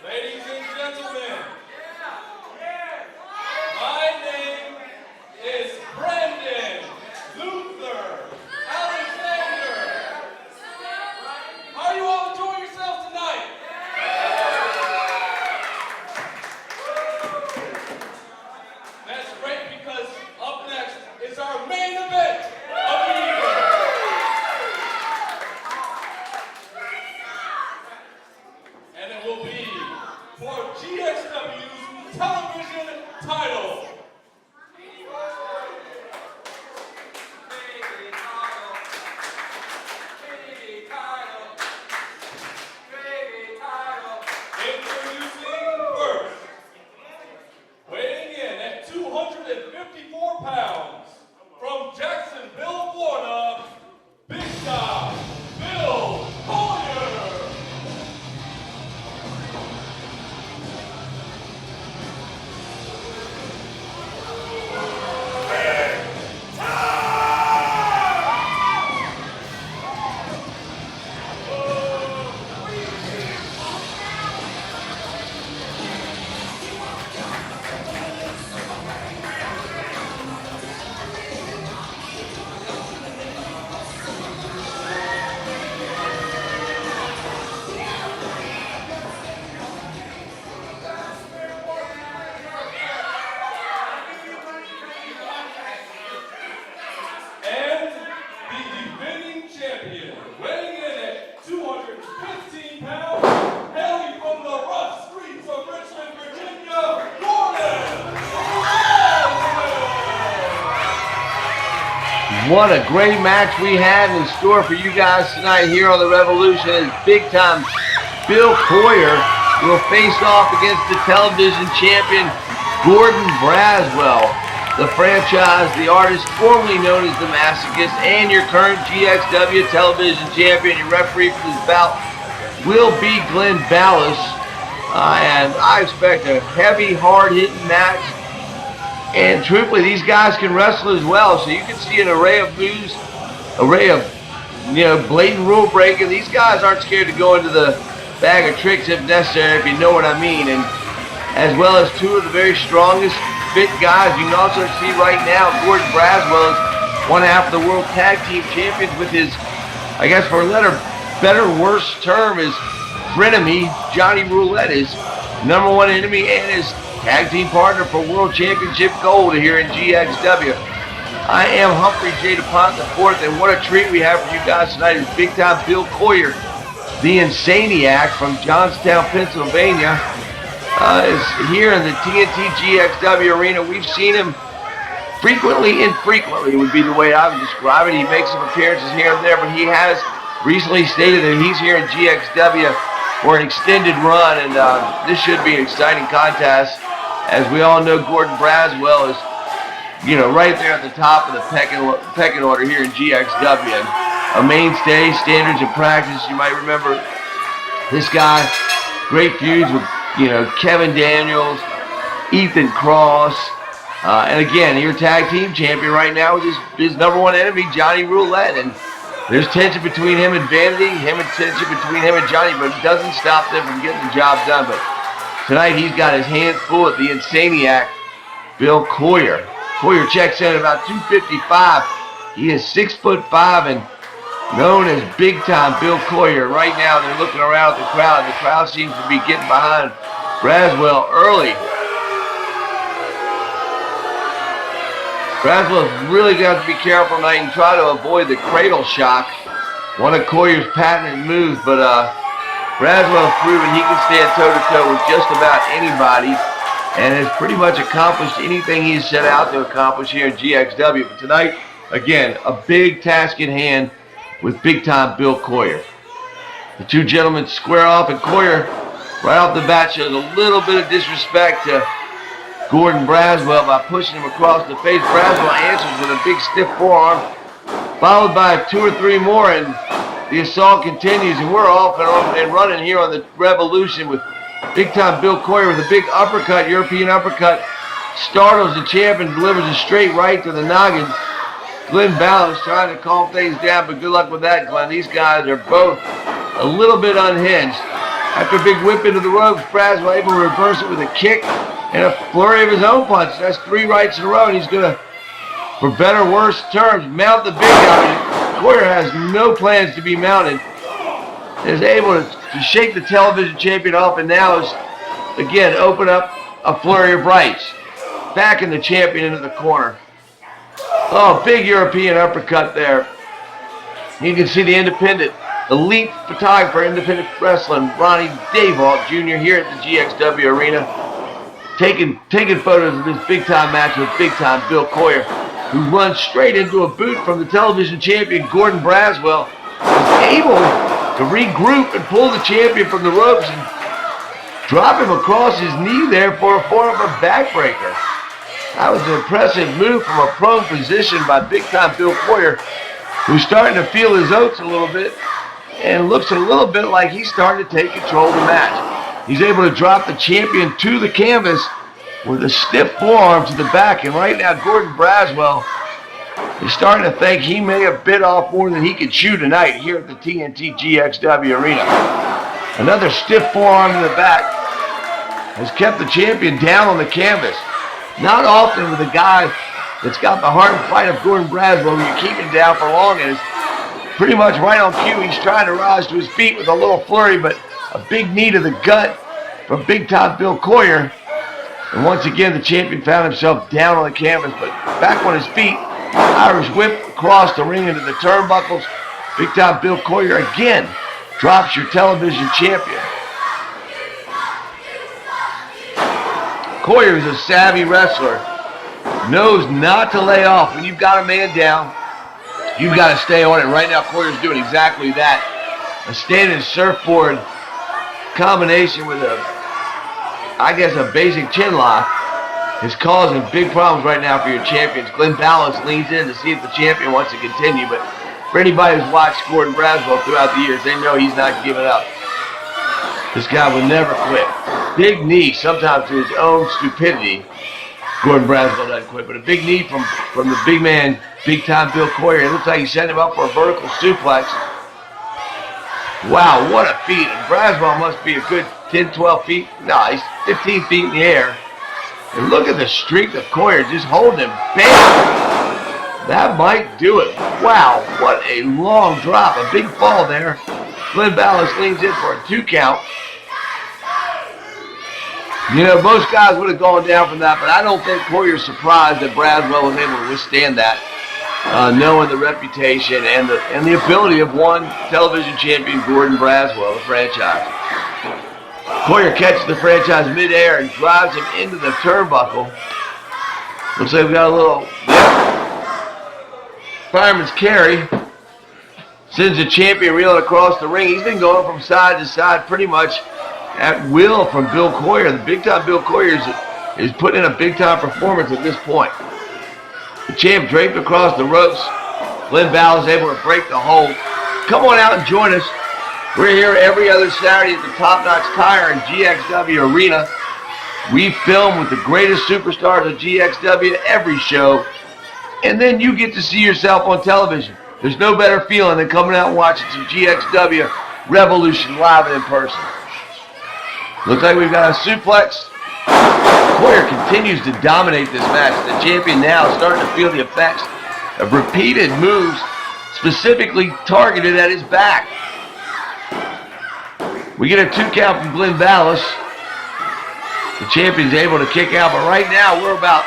Ladies and gentlemen, my name is Brandon Luther Alexander. How are you all enjoying yourselves tonight? That's great because up next is our main event of the evening. And it will be for GXW's television title. Introducing first, weighing in at 254 pounds, from Jacksonville, Florida, Big Time Bill Collier. And the defending champion, weighing in at 215 pounds, hailing from the rough streets of Richmond, Virginia, Gordon Braswell. What a great match we have in store for you guys tonight here on the Revolution, as big time Bill Collier will face off against the television champion Gordon Braswell. The franchise, the artist formerly known as the Masochist, and your current GXW television champion. Your referee for this bout will be Glenn Ballas. And I expect a heavy, hard-hitting match. And truthfully, these guys can wrestle as well. So you can see an array of moves, array of, blatant rule breaking. These guys aren't scared to go into the bag of tricks if necessary, if you know what I mean. And as well as two of the very strongest fit guys. You can also see right now Gordon Braswell is one half of the World Tag Team Champions with his, I guess for a better, worse term, is frenemy, Johnny Roulette, his number one enemy and his tag team partner for World Championship Gold here in GXW. I am Humphrey J. DuPont IV, and what a treat we have for you guys tonight is big time Bill Collier, the Insaniac from Johnstown, Pennsylvania. Is here in the TNT GXW arena. We've seen him frequently, infrequently would be the way I would describe it. He makes some appearances here and there, but he has recently stated that he's here in GXW for an extended run, and this should be an exciting contest. As we all know, Gordon Braswell is, right there at the top of the pecking order here in GXW. And a mainstay, standards and practice. You might remember this guy, great feuds with Kevin Daniels, Ethan Cross, and again, your tag team champion right now with his number one enemy, Johnny Roulette. And there's tension between him and Vanity, tension between him and Johnny, but it doesn't stop them from getting the job done. But tonight he's got his hands full at the Insaniac, Bill Collier. Collier checks in at about 255. He is 6'5" and known as Big Time Bill Collier. Right now they're looking around at the crowd. The crowd seems to be getting behind Braswell early. Braswell's really got to be careful tonight and try to avoid the cradle shock, one of Collier's patented moves, but Braswell's proven he can stand toe-to-toe with just about anybody and has pretty much accomplished anything he's set out to accomplish here in GXW. But tonight, again, a big task at hand with big-time Bill Collier. The two gentlemen square off, and Collier, right off the bat, shows a little bit of disrespect to Gordon Braswell by pushing him across the face. Braswell answers with a big stiff forearm, followed by 2 or 3 more, and the assault continues, and we're off and running here on the Revolution with big-time Bill Collier with a big uppercut, European uppercut, startles the champ and delivers a straight right to the noggin. Glenn Ballas trying to calm things down, but good luck with that, Glenn. These guys are both a little bit unhinged. After a big whip into the ropes, Braswell able to reverse it with a kick and a flurry of his own punch. That's 3 rights in a row, and he's going to, for better or worse terms, mount the big guy. Collier has no plans to be mounted. Is able to shake the television champion off, and now is, again, open up a flurry of rights. Backing the champion into the corner. Oh, big European uppercut there. You can see the independent, elite photographer, independent wrestling, Ronnie Dayvault Jr. here at the GXW Arena. Taking photos of this big-time match with big-time Bill Collier, who runs straight into a boot from the television champion, Gordon Braswell, was able to regroup and pull the champion from the ropes and drop him across his knee there for a form of a backbreaker. That was an impressive move from a prone position by big-time Bill Collier, who's starting to feel his oats a little bit and looks a little bit like he's starting to take control of the match. He's able to drop the champion to the canvas with a stiff forearm to the back, and right now Gordon Braswell is starting to think he may have bit off more than he could chew tonight here at the TNT GXW Arena. Another stiff forearm in the back has kept the champion down on the canvas. Not often with a guy that's got the heart and fight of Gordon Braswell, who you keep him down for long, and is pretty much right on cue. He's trying to rise to his feet with a little flurry, but a big knee to the gut from big-time Bill Collier. And once again, the champion found himself down on the canvas, but back on his feet. Irish whip across the ring into the turnbuckles. Big-time Bill Collier again drops your television champion. Collier is a savvy wrestler. Knows not to lay off. When you've got a man down, you've got to stay on it. Right now, Collier's doing exactly that. A standing surfboard combination with a basic chin lock is causing big problems right now for your champions. Glenn Ballas leans in to see if the champion wants to continue, but for anybody who's watched Gordon Braswell throughout the years, they know he's not giving up. This guy will never quit. Big knee, sometimes to his own stupidity. Gordon Braswell doesn't quit, but a big knee from the big man, big-time Bill Collier. It looks like he's setting him up for a vertical suplex. Wow, what a feat. And Braswell must be a good 10, 12 feet. No, he's 15 feet in the air. And look at the strength of Collier just holding him. Bam! That might do it. Wow, what a long drop. A big fall there. Glenn Ballas leans in for a 2 count. You know, most guys would have gone down from that, but I don't think Collier's surprised that Braswell was able to withstand that, knowing the reputation and the ability of one television champion, Gordon Braswell, the franchise. Collier catches the franchise midair and drives him into the turnbuckle. Looks like we got a little fireman's carry. Sends the champion reeling across the ring. He's been going from side to side pretty much at will from Bill Collier. The big-time Bill Collier is putting in a big-time performance at this point. The champ draped across the ropes. Glenn Ballas is able to break the hold. Come on out and join us. We're here every other Saturday at the Top Notch Tire and GXW Arena. We film with the greatest superstars of GXW every show, and then you get to see yourself on television. There's no better feeling than coming out and watching some GXW Revolution live and in person. Looks like we've got a suplex. Collier continues to dominate this match. The champion now is starting to feel the effects of repeated moves specifically targeted at his back. We get a 2 count from Glenn Ballas. The champion's able to kick out, but right now we're about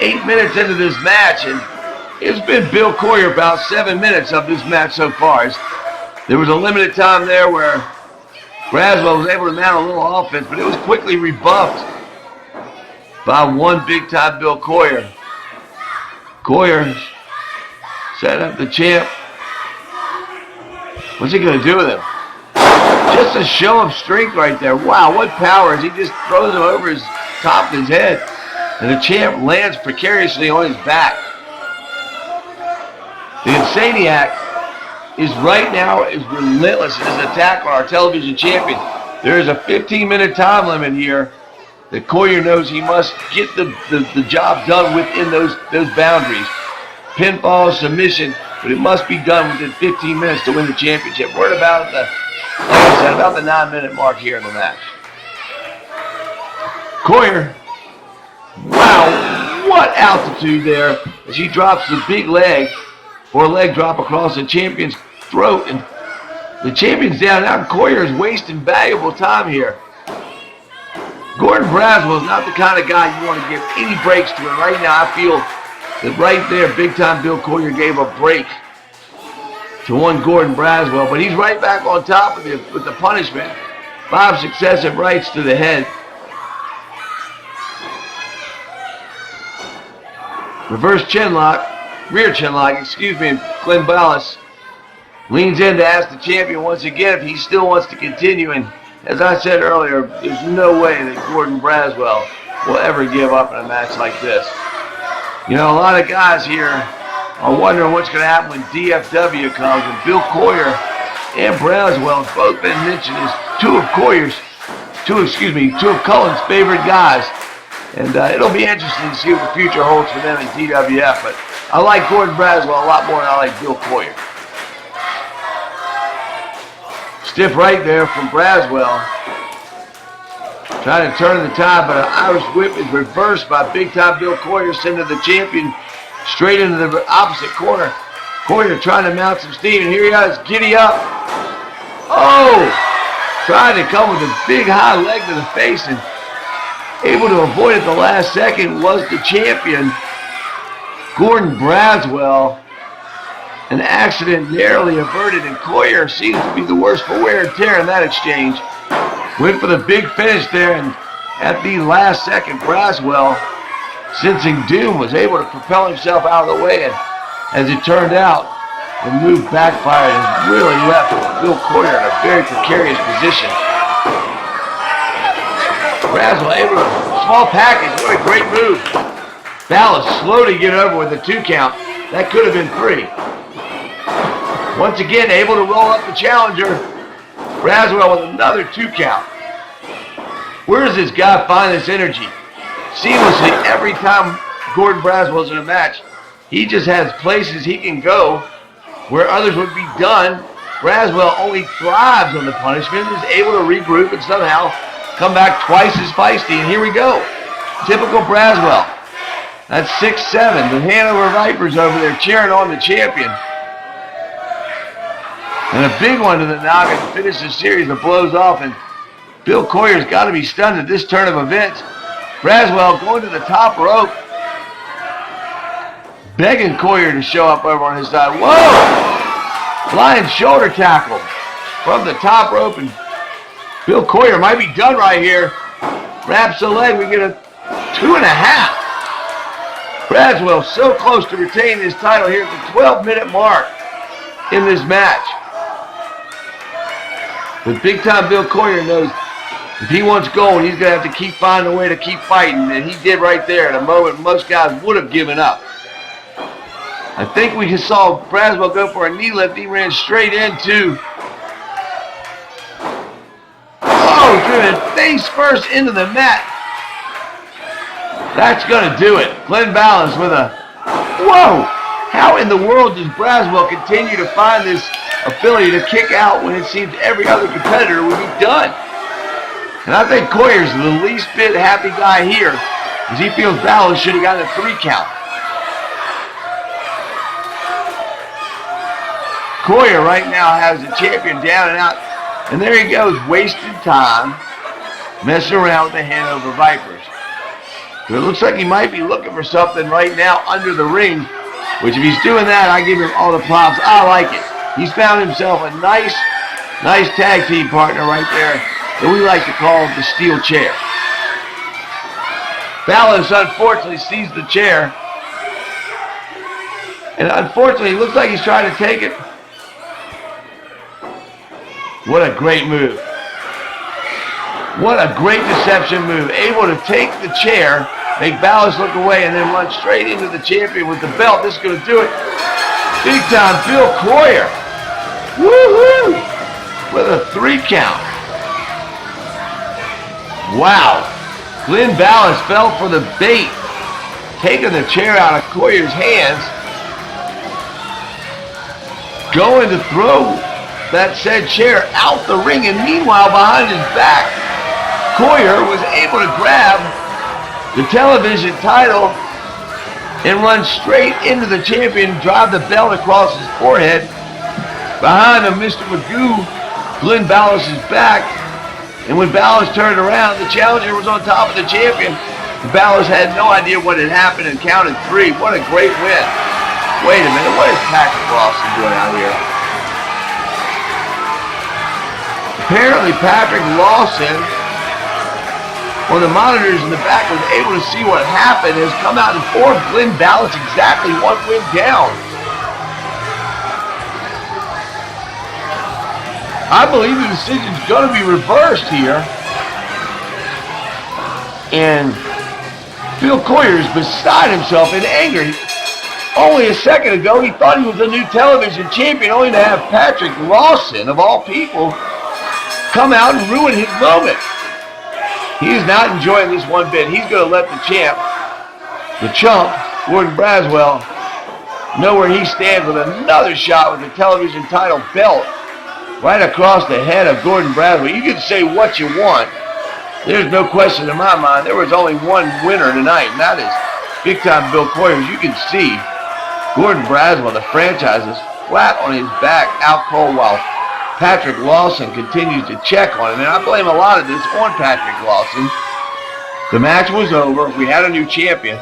8 minutes into this match, and it's been Bill Collier about 7 minutes of this match so far. There was a limited time there where Braswell was able to mount a little offense, but it was quickly rebuffed by one big-time Bill Collier. Collier set up the champ. What's he going to do with him? Just a show of strength right there. Wow, what power as he just throws him over his top of his head. And the champ lands precariously on his back. The Insaniac is right now is relentless in his attack on our television champion. There is a 15-minute time limit here that Collier knows he must get the job done within those boundaries. Pinfall, submission, but it must be done within 15 minutes to win the championship. We're at about the Like I said, about the 9-minute mark here in the match. Collier. Wow, what altitude there as he drops the big leg for a leg drop across the champion's throat. And the champion's down now. Collier is wasting valuable time here. Gordon Braswell is not the kind of guy you want to give any breaks to. And right now I feel that right there, big-time Bill Collier gave a break to one Gordon Braswell. But he's right back on top of it with the punishment. 5 successive rights to the head. Reverse chin lock, rear chin lock, excuse me, and Glenn Ballas leans in to ask the champion once again if he still wants to continue. And as I said earlier, there's no way that Gordon Braswell will ever give up in a match like this. You know, a lot of guys here are wondering what's going to happen when DFW comes. And Bill Collier and Braswell have both been mentioned as two of Cullen's favorite guys. And it'll be interesting to see what the future holds for them in DWF. But I like Gordon Braswell a lot more than I like Bill Collier. Stiff right there from Braswell. Trying to turn the tide, but an Irish whip is reversed by big-time Bill Collier, sending the champion straight into the opposite corner. Collier trying to mount some steam, and here he is, giddy up. Oh! Trying to come with a big high leg to the face, and able to avoid it the last second was the champion, Gordon Braswell. An accident narrowly averted, and Collier seems to be the worst for wear and tear in that exchange. Went for the big finish there, and at the last second, Braswell, sensing doom, was able to propel himself out of the way. And as it turned out, the move backfired and really left Bill Collier in a very precarious position. Braswell able to small package. What a great move. Ballas slow to get over with a 2 count. That could have been 3. Once again, able to roll up the challenger. Braswell with another 2 count. Where does this guy find this energy? Seamlessly, every time Gordon Braswell's in a match, he just has places he can go where others would be done. Braswell only thrives on the punishment, is able to regroup and somehow come back twice as feisty. And here we go. Typical Braswell. That's 6-7. The Hanover Vipers over there cheering on the champion. And a big one to the noggin to finish the series of blows off. And Bill Collier's got to be stunned at this turn of events. Braswell going to the top rope, begging Collier to show up over on his side. Whoa! Flying shoulder tackle from the top rope. And Bill Collier might be done right here. Wraps the leg. We get a 2.5. Braswell so close to retaining his title here at the 12-minute mark in this match. But big-time Bill Collier knows if he wants gold, he's going to have to keep finding a way to keep fighting. And he did right there at a moment most guys would have given up. I think we just saw Braswell go for a knee lift. He ran straight into... Oh, driven face first into the mat. That's going to do it. Glenn Ballas with a... Whoa! How in the world does Braswell continue to find this ability to kick out when it seems every other competitor would be done? And I think Collier's the least bit happy guy here, as he feels Ballas should have gotten a 3 count. Collier right now has the champion down and out, and there he goes, wasting time, messing around with the Hanover Vipers. But it looks like he might be looking for something right now under the ring, which if he's doing that, I give him all the props. I like it. He's found himself a nice tag team partner right there that we like to call the steel chair. Ballas unfortunately sees the chair. And unfortunately, it looks like he's trying to take it. What a great move. What a great deception move. Able to take the chair, make Ballas look away, and then run straight into the champion with the belt. This is going to do it. Big time Bill Collier. Woo-hoo! With a 3 count. Wow. Glenn Ballas fell for the bait, taking the chair out of Collier's hands. Going to throw that said chair out the ring, and meanwhile behind his back, Collier was able to grab the television title and run straight into the champion, drive the belt across his forehead. Behind him, Mr. Magoo, Glenn Ballas' back, and when Ballas turned around, the challenger was on top of the champion. Ballas had no idea what had happened and counted 3. What a great win. Wait a minute, what is Patrick Lawson doing out here? Apparently Patrick Lawson, on the monitors in the back, was able to see what happened, has come out and informed Glenn Ballas exactly what went down. I believe the decision's going to be reversed here. And Bill Collier is beside himself in anger. Only a second ago, he thought he was the new television champion, only to have Patrick Lawson, of all people, come out and ruin his moment. He is not enjoying this one bit. He's going to let the champ, the chump, Gordon Braswell, know where he stands with another shot with the television title belt right across the head of Gordon Braswell. You can say what you want. There's no question in my mind. There was only one winner tonight, and that is big-time Bill Collier. As you can see, Gordon Braswell, the franchise, is flat on his back, out cold, while Patrick Lawson continues to check on him. And I blame a lot of this on Patrick Lawson. The match was over. We had a new champion.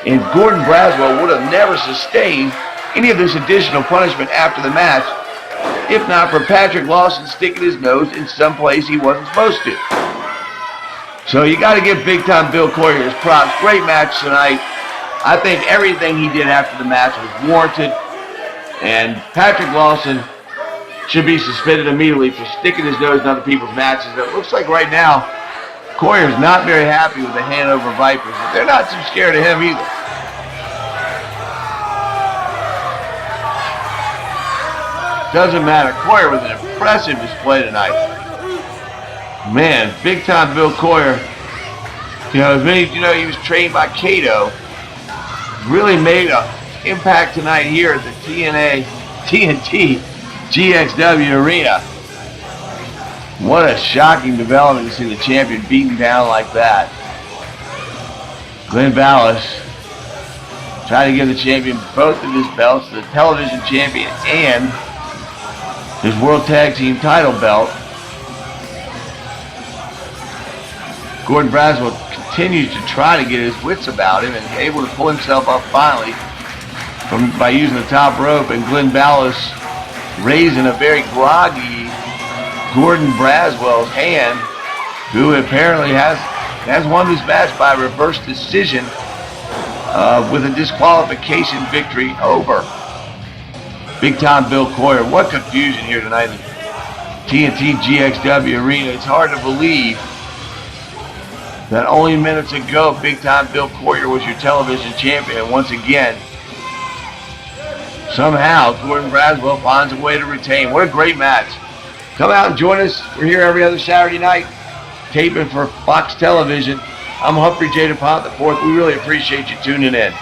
And Gordon Braswell would have never sustained any of this additional punishment after the match if not for Patrick Lawson sticking his nose in some place he wasn't supposed to. So you got to give big-time Bill Collier his props. Great match tonight. I think everything he did after the match was warranted. And Patrick Lawson should be suspended immediately for sticking his nose in other people's matches. It looks like right now, Collier is not very happy with the Hanover Vipers, but they're not too scared of him either. Doesn't matter. Collier with an impressive display tonight. Man, big-time Bill Collier. You know, as many of you know, he was trained by Cato. Really made an impact tonight here at the TNT GXW Arena. What a shocking development to see the champion beaten down like that. Glenn Ballas trying to give the champion both of his belts, the television champion and his World Tag Team title belt. Gordon Braswell continues to try to get his wits about him and able to pull himself up finally by using the top rope, and Glenn Ballas raising a very groggy Gordon Braswell's hand, who apparently has won this match by reverse decision with a disqualification victory over big-time Bill Collier. What confusion here tonight in the TNT GXW Arena. It's hard to believe that only minutes ago big-time Bill Collier was your television champion, and once again, somehow Gordon Braswell finds a way to retain. What a great match. Come out and join us. We're here every other Saturday night, taping for Fox Television. I'm Humphrey J. DuPont IV. We really appreciate you tuning in.